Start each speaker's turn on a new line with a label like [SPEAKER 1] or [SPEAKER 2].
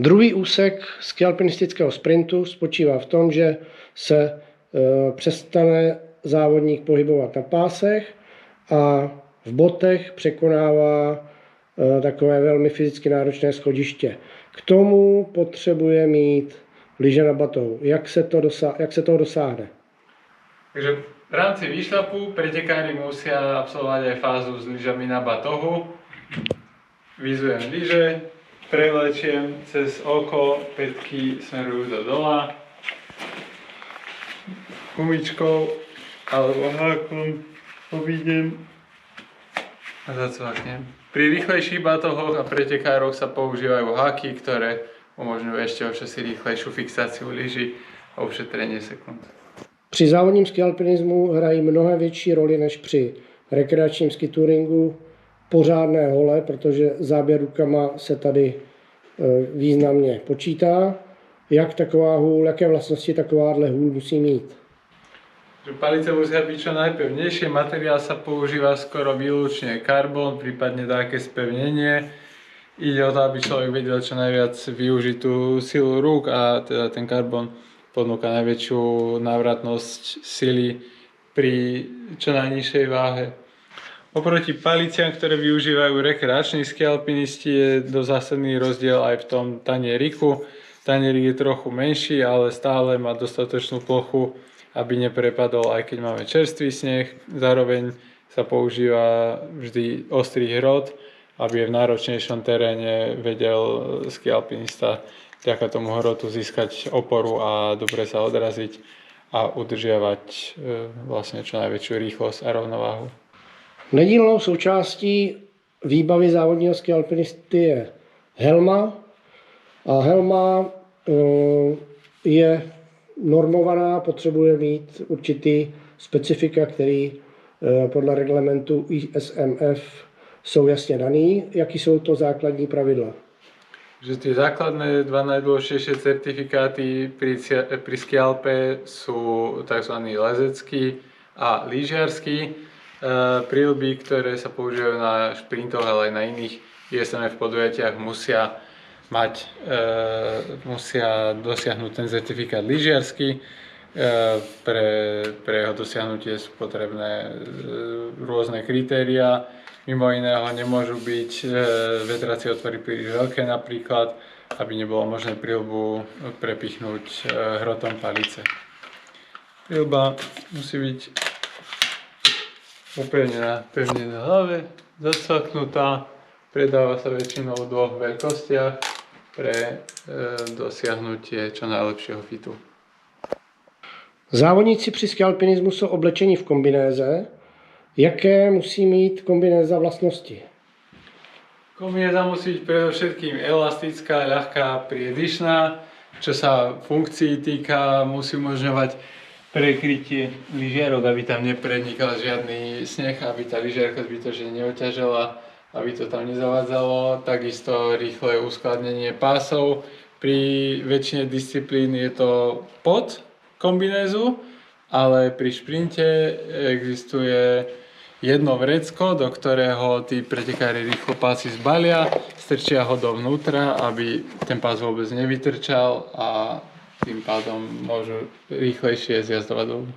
[SPEAKER 1] Druhý úsek skialpinistického sprintu spočívá v tom, že se přestane závodník pohybovat na pásech a v botech překonává takové velmi fyzicky náročné schodiště. K tomu potřebuje mít lyže na batohu. Jak se toho dosáhne?
[SPEAKER 2] Takže v rámci výšľapu pretekári musia absolvovať aj fázu s lyžami na batohu. Vyzujem lyže, prevlečiem cez oko, pätky smerujú do dola. Gumičkou alebo hákom obídem a zacvaknem. Pri rýchlejších batohoch a pretekároch sa používajú háky, ktoré umožňujú ešte o čosi rýchlejšiu fixáciu lyží a ušetrenie sekúnd.
[SPEAKER 1] Při závodním skialpinismu hrají mnohem větší roli než při rekreačním skitouringu pořádné hole, protože záběr rukama se tady významně počítá. Jaké vlastnosti takováhle hůl musí mít?
[SPEAKER 2] Palice musia byť čo najpevnejšie, materiál sa používa skoro výlučne karbon, prípadne také spevnenie. Ide o to, aby človek vedel čo najviac využiť tú silu rúk a teda ten karbon ponúka najväčšiu návratnosť sily pri čo najnižšej váhe. Oproti paliciam, ktoré využívajú rekreační skialpinisti, je dosť zásadný rozdiel aj v tom tanieriku. Tanierik je trochu menší, ale stále má dostatočnú plochu, aby neprepadol, aj keď máme čerstvý sneh. Zároveň sa používa vždy ostrý hrot, aby v náročnejšom teréne vedel skialpinista vďaka tomu hrotu získať oporu a dobre sa odraziť a udržiavať vlastne čo najväčšiu rýchlosť a rovnováhu.
[SPEAKER 1] Nedílnou součástí výbavy závodního skialpinisty je helma. A helma je normovaná, potřebuje mít určitý specifika, který podle reglementu ISMF jsou jasně daný. Jaký jsou to základní pravidla?
[SPEAKER 2] Že tie základné dva najdôležitejšie certifikáty pri skialpe sú tzv. Lezecký a lyžiarsky. Príľby, ktoré sa používajú na šprintoch, ale aj na iných ISMF podujatiach, musia dosiahnuť ten certifikát lyžiarsky. Pre jeho dosiahnutie sú potrebné rôzne kritériá. Mimo iného nemôžu byť vetracie otvory príliš veľké napríklad, aby nebolo možné príľbu prepichnúť hrotom palice. Príľba musí byť upevnená pevne na hlave, zacvaknutá, predáva sa väčšinou v dvoch veľkostiach pre dosiahnutie čo najlepšieho fitu.
[SPEAKER 1] Závodníci při skialpinismu jsou oblečeni v kombinéze. Jaké musí mít kombinéza vlastnosti?
[SPEAKER 2] Kombinéza musí byť predovšetkým elastická, ľahká, priedišná. Čo sa funkcií týka, musí umožňovať prekrytie lyžiarok, aby tam neprenikal žiadny sneh, aby tá lyžiarka zbytočne neoťažila, aby to tam nezavádzalo. Takisto rýchle uskladnenie pásov. Pri väčšine disciplín je to pod kombinézu, ale pri šprinte existuje jedno vrecko, do ktorého tí pretekári rýchlo pásy zbalia, strčia ho dovnútra, aby ten pás vôbec nevytrčal a tým pádom môžu rýchlejšie zjazdovať dolu.